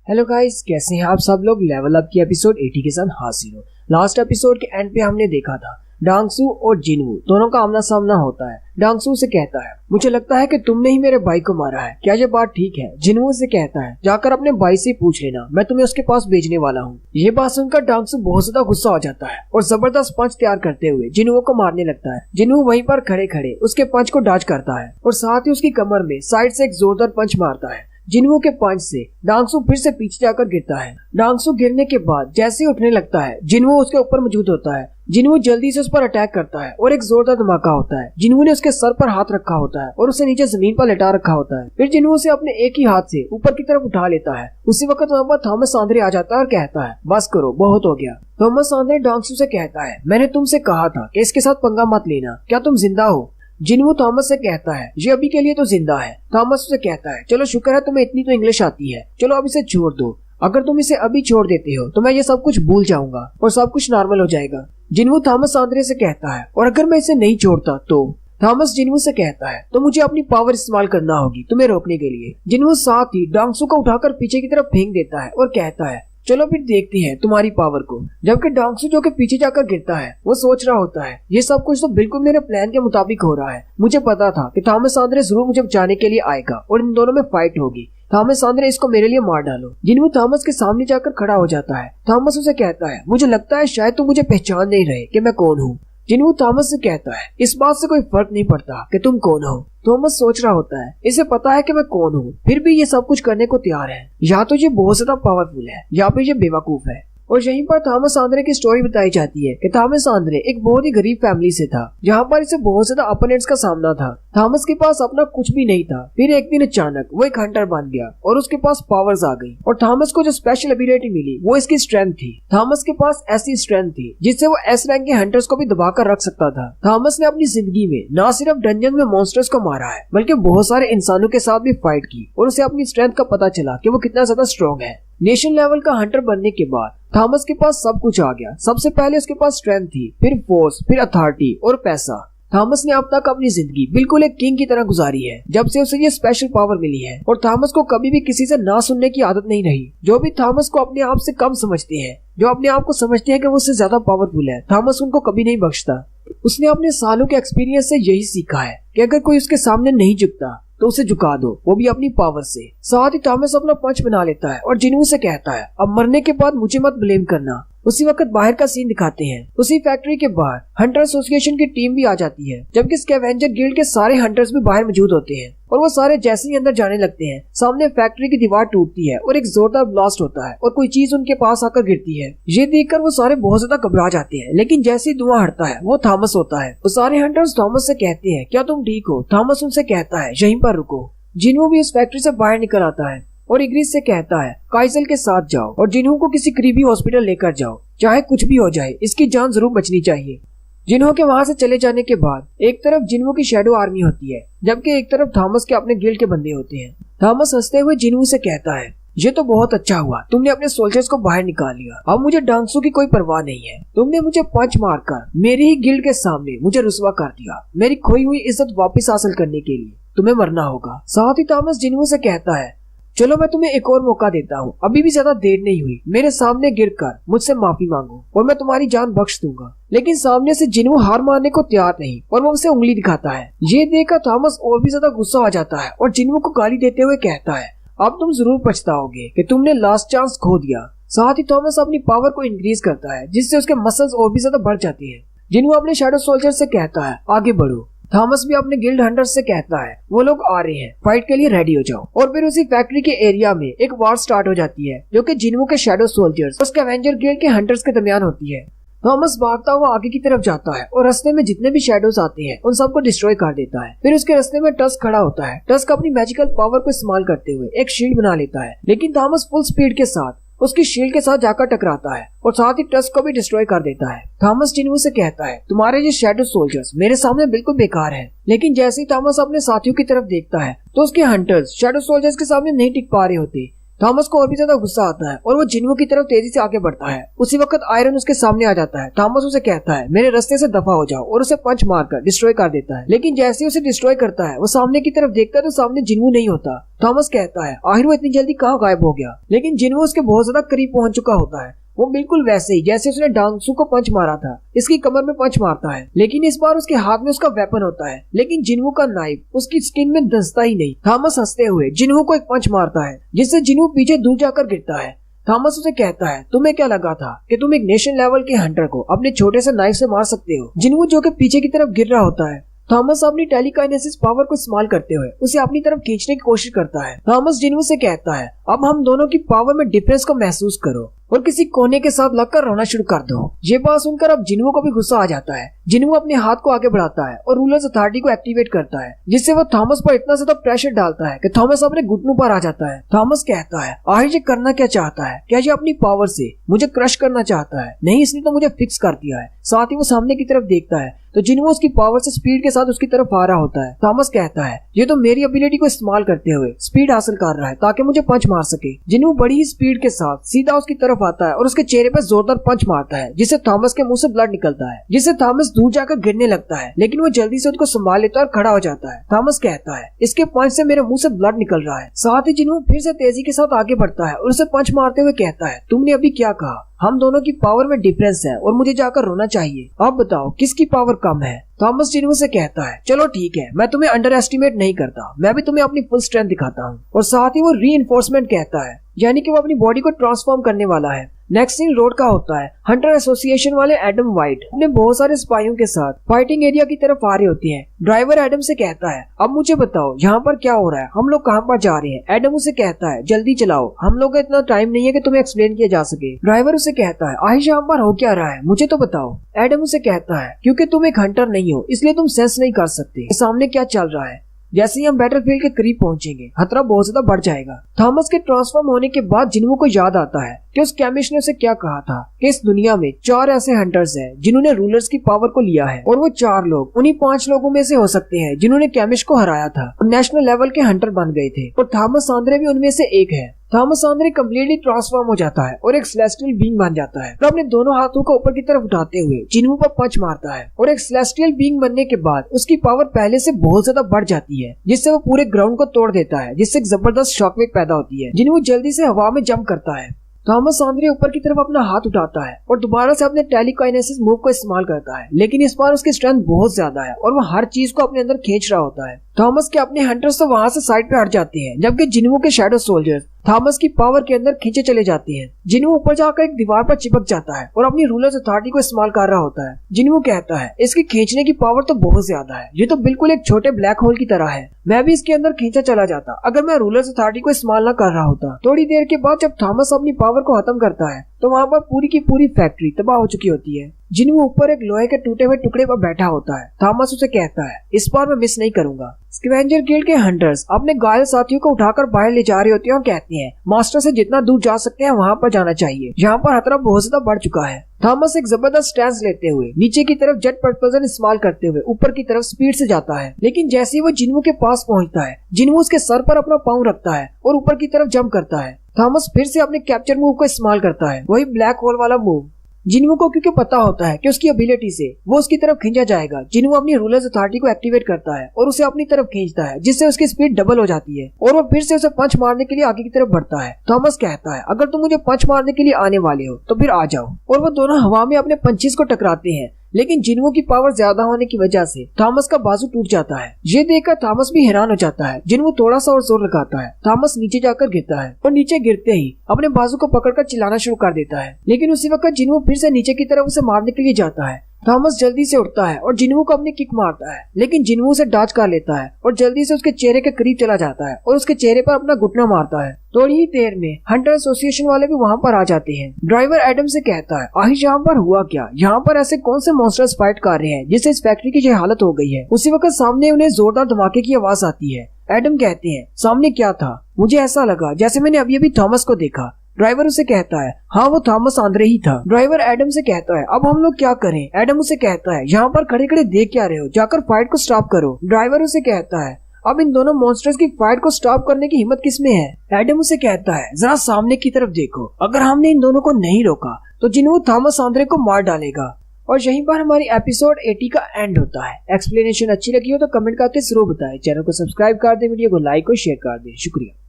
Hello guys, कैसे हैं आप सब लोग। लेवल अप की एपिसोड 80 के साथ हाजिर हो। लास्ट एपिसोड के एंड पे हमने देखा था डांगसू और जिनवू दोनों का आमना सामना होता है। डांगसू से कहता है, मुझे लगता है कि तुमने ही मेरे भाई को मारा है, क्या ये बात ठीक है। जिनवू से कहता है, जाकर अपने भाई से पूछ लेना, मैं तुम्हें उसके पास भेजने वाला हूँ। ये बात सुनकर डांगसू बहुत ज्यादा गुस्सा हो जाता है और जबरदस्त पंच तैयार करते हुए जिनवू को मारने लगता है। जिनवू वहीं पर खड़े खड़े उसके पंच को डॉज करता है और साथ ही उसकी कमर में साइड से एक जोरदार पंच मारता है। जिनवू के पंच से डांगसू फिर से पीछे जाकर गिरता है। डांगसू गिरने के बाद जैसे ही उठने लगता है, जिनवू उसके ऊपर मौजूद होता है। जिनवू जल्दी से उस पर अटैक करता है और एक जोरदार धमाका होता है। जिनवू ने उसके सर पर हाथ रखा होता है और उसे नीचे जमीन पर लेटा रखा होता है। फिर जिनवू से अपने एक ही हाथ से ऊपर की तरफ उठा लेता है। उसी वक्त वहाँ पर थॉमस आंद्रे आ जाता है और कहता है, बस करो, बहुत हो गया। थॉमस आंद्रे डांगसू से कहता है, मैंने तुमसे कहा था कि इसके साथ पंगा मत लेना, क्या तुम जिंदा हो। जिनवू थॉमस से कहता है, ये अभी के लिए तो जिंदा है। थॉमस से कहता है, चलो शुक्र है तुम्हें इतनी तो इंग्लिश आती है, चलो अब इसे छोड़ दो। अगर तुम इसे अभी छोड़ देते हो तो मैं ये सब कुछ भूल जाऊंगा और सब कुछ नॉर्मल हो जाएगा। जिनवू थॉमस आंद्रे से कहता है, और अगर मैं इसे नहीं छोड़ता तो। थॉमस जिनवू से कहता है, तो मुझे अपनी पावर इस्तेमाल करना होगी तुम्हें रोकने के लिए। जिनवू साथ ही डांगसू को उठाकर पीछे की तरफ फेंक देता है और कहता है, चलो फिर देखते हैं तुम्हारी पावर को। जबकि डांगसू जो के पीछे जाकर गिरता है, वो सोच रहा होता है, ये सब कुछ तो बिल्कुल मेरे प्लान के मुताबिक हो रहा है। मुझे पता था कि थॉमस आंद्रे जरूर मुझे बचाने के लिए आएगा और इन दोनों में फाइट होगी। थॉमस आंद्रे, इसको मेरे लिए मार डालो। जिनवू थॉमस के सामने जाकर खड़ा हो जाता है। थॉमस उसे कहता है, मुझे लगता है शायद तुम मुझे पहचान नहीं रहे कि मैं कौन हूँ। जिनवू थॉमस से कहता है, इस बात से कोई फर्क नहीं पड़ता कि तुम कौन हो। थॉमस सोच रहा होता है, इसे पता है कि मैं कौन हूँ, फिर भी ये सब कुछ करने को तैयार है। या तो ये बहुत ज्यादा पावरफुल है या फिर ये बेवकूफ है। और यहीं पर थॉमस आंद्रे की स्टोरी बताई जाती है कि थॉमस आंद्रे एक बहुत ही गरीब फैमिली से था, जहाँ पर इसे बहुत ज्यादा अपोनेंट्स का सामना था। थॉमस के पास अपना कुछ भी नहीं था। फिर एक दिन अचानक वो एक हंटर बन गया और उसके पास पावर्स आ गई। और थॉमस को जो स्पेशल एबिलिटी मिली वो इसकी स्ट्रेंथ थी। थॉमस के पास ऐसी स्ट्रेंथ थी जिससे वो एस रैंक के हंटर्स को भी दबाकर रख सकता था। थॉमस ने अपनी जिंदगी में न सिर्फ डंजन में मॉन्स्टर्स को मारा है, बल्कि बहुत सारे इंसानों के साथ भी फाइट की और उसे अपनी स्ट्रेंथ का पता चला कि वो कितना ज्यादा स्ट्रॉन्ग है। नेशन लेवल का हंटर बनने के बाद थॉमस के पास सब कुछ आ गया। सबसे पहले उसके पास स्ट्रेंथ थी, फिर फोर्स, फिर अथॉरिटी और पैसा। थॉमस ने अब तक अपनी जिंदगी बिल्कुल एक किंग की तरह गुजारी है जब से उसे ये स्पेशल पावर मिली है। और थॉमस को कभी भी किसी से ना सुनने की आदत नहीं रही। जो भी थॉमस को अपने आप से कम समझते हैं, जो अपने आप को समझते हैं कि वो उससे ज्यादा पावरफुल है, थॉमस उनको कभी नहीं बख्शता। उसने अपने सालों के एक्सपीरियंस से यही सीखा है कि अगर कोई उसके सामने नहीं झुकता तो उसे झुका दो, वो भी अपनी पावर से। साथ ही थॉमस अपना पंच बना लेता है और जिनवू से कहता है, अब मरने के बाद मुझे मत ब्लेम करना। उसी वक्त बाहर का सीन दिखाते हैं। उसी फैक्ट्री के बाहर हंटर एसोसिएशन की टीम भी आ जाती है, जबकि स्कैवेंजर गिल्ड के सारे हंटर्स भी बाहर मौजूद होते हैं। और वो सारे जैसे ही अंदर जाने लगते हैं, सामने फैक्ट्री की दीवार टूटती है और एक जोरदार ब्लास्ट होता है और कोई चीज उनके पास आकर गिरती है। ये देखकर वो सारे बहुत ज्यादा घबरा जाते हैं, लेकिन जैसे ही धुआं हटता है वो थॉमस होता है। वो सारे हंटर्स थॉमस से कहते हैं, क्या तुम ठीक हो। थॉमस उनसे कहता है, यहीं पर रुको। जिनवू भी इस फैक्ट्री से बाहर निकल आता है और इग्रिस से कहता है, काइजल के साथ जाओ और जिनवू को किसी करीबी हॉस्पिटल लेकर जाओ, चाहे कुछ भी हो जाए, इसकी जान जरूर बचनी चाहिए। जिनवू के वहाँ से चले जाने के बाद एक तरफ जिनवू की शैडो आर्मी होती है, जबकि एक तरफ थॉमस के अपने गिल्ड के बंदे होते हैं। थॉमस हंसते हुए जिनवू से कहता है, ये तो बहुत अच्छा हुआ, तुमने अपने सोल्जर्स को बाहर निकाल लिया। अब मुझे डांगसू की कोई परवाह नहीं है। तुमने मुझे पंच मारकर मेरे ही गिल्ड के सामने मुझे रुस्वा कर दिया। मेरी खोई हुई इज्जत वापस हासिल करने के लिए तुम्हें मरना होगा। साथ ही थॉमस जिनवू से कहता है, चलो मैं तुम्हें एक और मौका देता हूँ, अभी भी ज्यादा देर नहीं हुई, मेरे सामने गिरकर मुझसे माफी मांगो और मैं तुम्हारी जान बख्श दूंगा। लेकिन सामने से जिनवू हार मानने को तैयार नहीं और वो उसे उंगली दिखाता है। ये देखकर थॉमस और भी ज्यादा गुस्सा आ जाता है और जिनवू को गाली देते हुए कहता है, अब तुम जरूर पछताओगे कि तुमने लास्ट चांस खो दिया। साथ ही थॉमस अपनी पावर को इंक्रीज करता है, जिससे उसके मसल्स और भी ज्यादा बढ़ जाते हैं। जिनवू अपने शैडो सोल्जर से कहता है, आगे बढ़ो। थॉमस भी अपने गिल्ड हंटर्स से कहता है, वो लोग आ रहे हैं, फाइट के लिए रेडी हो जाओ। और फिर उसी फैक्ट्री के एरिया में एक वार स्टार्ट हो जाती है, जो कि जिनवू के शैडो सोल्जर्स और स्कैवेंजर गिल्ड के हंटर्स के दरमियान होती है। थॉमस भागता हुआ आगे की तरफ जाता है और रास्ते में जितने भी शैडोज आते हैं उन सबको डिस्ट्रॉय कर देता है। फिर उसके रास्ते में टस्क खड़ा होता है। टस्क अपनी मैजिकल पावर को इस्तेमाल करते हुए एक शील्ड बना लेता है, लेकिन थॉमस फुल स्पीड के साथ उसकी शील्ड के साथ जाकर टकराता है और साथ ही टस्क को भी डिस्ट्रॉय कर देता है। थॉमस जिनवू से कहता है, तुम्हारे ये शैडो सोल्जर्स मेरे सामने बिल्कुल बेकार हैं। लेकिन जैसे ही थॉमस अपने साथियों की तरफ देखता है तो उसके हंटर्स शैडो सोल्जर्स के सामने नहीं टिक पा रहे होते। थॉमस को और भी ज्यादा गुस्सा आता है और वो जिन्वू की तरफ तेजी से आगे बढ़ता है। उसी वक्त आयरन उसके सामने आ जाता है। थॉमस उसे कहता है मेरे रास्ते से दफा हो जाओ और उसे पंच मारकर डिस्ट्रॉय कर देता है। लेकिन जैसे उसे डिस्ट्रॉय करता है वो सामने की तरफ देखता है तो सामने जिन्वू नहीं होता। थॉमस कहता है आखिर वो इतनी जल्दी कहाँ गायब हो गया। लेकिन जिन्वू उसके बहुत ज्यादा करीब पहुंच चुका होता है। वो बिल्कुल वैसे ही जैसे उसने डांगसू को पंच मारा था, इसकी कमर में पंच मारता है। लेकिन इस बार उसके हाथ में उसका वेपन होता है। लेकिन जिन्वू का नाइफ उसकी स्किन में धंसता ही नहीं। थॉमस हंसते हुए जिन्वू को एक पंच मारता है जिससे जिन्वू पीछे दूर जाकर गिरता है। थॉमस उसे कहता है तुम्हें क्या लगा था कि तुम एक नेशन लेवल के हंटर को अपने छोटे से नाइफ से मार सकते हो। जिन्वू जो कि पीछे की तरफ गिर रहा होता है, थॉमस अपनी टेलीकाइनेसिस पावर को इस्तेमाल करते हुए उसे अपनी तरफ खींचने की कोशिश करता है। थॉमस जिन्वू से कहता है अब हम दोनों की पावर में डिफरेंस को महसूस करो और किसी कोने के साथ लगकर रोना शुरू कर दो। ये बात सुनकर अब जिन्वू को भी गुस्सा आ जाता है। जिन्वू अपने हाथ को आगे बढ़ाता है और रूलर्स अथॉरिटी को एक्टिवेट करता है जिससे वो थॉमस पर इतना ज्यादा प्रेशर डालता है कि थॉमस अपने घुटनों पर आ जाता है। थॉमस कहता है आखिर ये करना क्या चाहता है? क्या ये अपनी पावर से मुझे क्रश करना चाहता है? नहीं, इसने तो मुझे फिक्स कर दिया है। साथ ही वो सामने की तरफ देखता है तो जिन्वू उसकी पावर से स्पीड के साथ उसकी तरफ आ रहा होता है। थॉमस कहता है ये तो मेरी एबिलिटी को इस्तेमाल करते हुए स्पीड हासिल कर रहा है ताकि मुझे पंच मार सके। जिन्वू बड़ी ही स्पीड के साथ सीधा उसकी तरफ आता है और उसके चेहरे पर जोरदार पंच मारता है जिससे थॉमस के मुंह से ब्लड निकलता है, जिससे थॉमस दूर जाकर गिरने लगता है। लेकिन वो जल्दी से उसको संभाल लेता है और खड़ा हो जाता है। थॉमस कहता है इसके पंच से मेरे मुंह से ब्लड निकल रहा है। साथ ही जिन्वू फिर से तेजी के साथ आगे बढ़ता है और उसे पंच मारते हुए कहता है तुमने अभी क्या कहा? हम दोनों की पावर में डिफरेंस है और मुझे जाकर रोना चाहिए। अब बताओ किसकी पावर कम है? थॉमस जिन्वू से कहता है चलो ठीक है, मैं तुम्हें अंडर एस्टिमेट नहीं करता, मैं भी तुम्हें अपनी फुल स्ट्रेंथ दिखाता हूँ। और साथ ही वो रीइंफोर्समेंट कहता है यानी कि वो अपनी बॉडी को ट्रांसफॉर्म करने वाला है। नेक्स्ट सीन रोड का होता है। हंटर एसोसिएशन वाले एडम वाइट अपने बहुत सारे सिपाहियों के साथ फाइटिंग एरिया की तरफ आ रहे होते हैं। ड्राइवर एडम से कहता है अब मुझे बताओ यहाँ पर क्या हो रहा है, हम लोग कहाँ पर जा रहे हैं? एडम उसे कहता है जल्दी चलाओ, हम लोग का इतना टाइम नहीं है कि तुम्हें एक्सप्लेन किया जा सके। ड्राइवर उसे कहता है आहिश यहाँ पर हो क्या रहा है, मुझे तो बताओ। एडम उसे कहता है क्योंकि तुम एक हंटर नहीं हो इसलिए तुम सेंस नहीं कर सकते सामने क्या चल रहा है। जैसे ही हम बैटलफील्ड के करीब पहुंचेंगे खतरा बहुत ज्यादा बढ़ जाएगा। थॉमस के ट्रांसफॉर्म होने के बाद जिन्वू को याद आता है कि उस केमिस्ट ने उसे क्या कहा था कि इस दुनिया में 4 ऐसे हंटर्स हैं जिन्होंने रूलर्स की पावर को लिया है और वो 4 लोग उन्हीं 5 लोगों में से हो सकते हैं जिन्होंने केमिस्ट को हराया था और नेशनल लेवल के हंटर बन गए थे। और थॉमस सांद्रे भी उनमें से एक है। थॉमस सांद्रे कम्प्लीटली ट्रांसफॉर्म हो जाता है और एक सेलेस्टियल बीइंग बन जाता है और अपने दोनों हाथों को ऊपर की तरफ उठाते हुए जिन्वू पर पंच मारता है और एक सेलेस्टियल बीइंग बनने के बाद उसकी पावर पहले से बहुत ज्यादा बढ़ जाती है जिससे वो पूरे ग्राउंड को तोड़ देता है, जिससे एक जबरदस्त शॉकवेव पैदा होती है। जिन्वू जल्दी से हवा में जंप करता है। थॉमस सांद्रे ऊपर की तरफ अपना हाथ उठाता है और दोबारा से अपने टेलीकाइनेसिस मूव को इस्तेमाल करता है, लेकिन इस बार उसकी स्ट्रेंथ बहुत ज्यादा है और वो हर चीज को अपने अंदर खींच रहा होता है। थॉमस के अपने हंटर्स तो वहाँ से साइड पे हट जाते हैं जबकि जिन्वू के शैडो सोल्जर्स थॉमस की पावर के अंदर खींचे चले जाते हैं। जिन्वू ऊपर जाकर एक दीवार पर चिपक जाता है और अपनी रूलर्स अथॉरिटी को इस्तेमाल कर रहा होता है। जिन्वू कहता है इसकी खींचने की पावर तो बहुत ज्यादा है, ये तो बिल्कुल एक छोटे ब्लैक होल की तरह है, मैं भी इसके अंदर खींचा चला जाता अगर मैं रूलर्स अथॉरिटी को इस्तेमाल न कर रहा होता। थोड़ी देर के बाद जब थॉमस अपनी पावर को खत्म करता है तो वहाँ पर पूरी की पूरी फैक्ट्री तबाह हो चुकी होती है। जिन्वू ऊपर एक लोहे के टूटे हुए टुकड़े पर बैठा होता है। थॉमस उसे कहता है इस बार मैं मिस नहीं करूंगा। स्कैवेंजर गिल्ड के हंटर्स अपने घायल साथियों को उठाकर बाहर ले जा रहे होते हैं और कहते हैं मास्टर से जितना दूर जा सकते हैं वहाँ पर जाना चाहिए, यहाँ पर खतरा बहुत ज्यादा बढ़ चुका है। थॉमस एक जबरदस्त स्टैंस लेते हुए नीचे की तरफ जेट प्रपोजन इस्तेमाल करते हुए ऊपर की तरफ स्पीड से जाता है, लेकिन जैसे ही वो जिन्वू के पास पहुंचता है जिन्वू उसके सर पर अपना पाँव रखता है और ऊपर की तरफ जंप करता है। थॉमस फिर से अपने कैप्चर मूव को इस्तेमाल करता है, वही ब्लैक होल वाला मूव। जिन्वू को क्योंकि पता होता है कि उसकी एबिलिटी से वो उसकी तरफ खींचा जाएगा, जिन्वू अपनी रूलर्स अथॉरिटी को एक्टिवेट करता है और उसे अपनी तरफ खींचता है जिससे उसकी स्पीड डबल हो जाती है और वो फिर से उसे पंच मारने के लिए आगे की तरफ बढ़ता है। थॉमस कहता है अगर तुम मुझे पंच मारने के लिए आने वाले हो तो फिर आ जाओ और वो दोनों हवा में अपने पंचेस को टकराते हैं, लेकिन जिन्वू की पावर ज्यादा होने की वजह से थॉमस का बाजू टूट जाता है। ये देखकर थॉमस भी हैरान हो जाता है। जिन्वू थोड़ा सा और जोर लगाता है, थॉमस नीचे जाकर गिरता है और नीचे गिरते ही अपने बाजू को पकड़कर चिल्लाना शुरू कर देता है, लेकिन उसी वक्त जिन्वू फिर से नीचे की तरफ उसे मारने के लिए जाता है। थॉमस जल्दी से उठता है और जिन्वू को अपनी किक मारता है, लेकिन जिन्वू उसे डॉज कर लेता है और जल्दी से उसके चेहरे के करीब चला जाता है और उसके चेहरे पर अपना घुटना मारता है। थोड़ी ही देर में हंटर एसोसिएशन वाले भी वहाँ पर आ जाते हैं। ड्राइवर एडम से कहता है आहिश यहाँ पर हुआ क्या, यहाँ पर ऐसे कौन से मॉन्स्टर्स फाइट कर रहे हैं जिससे इस फैक्ट्री की ये हालत हो गई है। उसी वक्त सामने उन्हें जोरदार धमाके की आवाज आती है। एडम कहते हैं सामने क्या था, मुझे ऐसा लगा जैसे मैंने अभी अभी थॉमस को देखा। ड्राइवर उसे कहता है हाँ वो थॉमस सांद्रे ही था। ड्राइवर एडम से कहता है अब हम लोग क्या करें। एडम उसे कहता है यहाँ पर खड़े खड़े देख क्या रहे हो, जाकर फाइट को स्टॉप करो। ड्राइवर उसे कहता है अब इन दोनों मॉन्स्टर्स की फाइट को स्टॉप करने की हिम्मत किसमें है। एडम उसे कहता है जरा सामने की तरफ देखो, अगर हमने इन दोनों को नहीं रोका तो जिन्वू थॉमस आंद्रे को मार डालेगा। और यहीं पर हमारी एपिसोड 80 का एंड होता है। एक्सप्लेनेशन अच्छी लगी हो तो कमेंट करके जरूर बताएं। चैनल को सब्सक्राइब कर दें, वीडियो को लाइक और शेयर कर दें। शुक्रिया।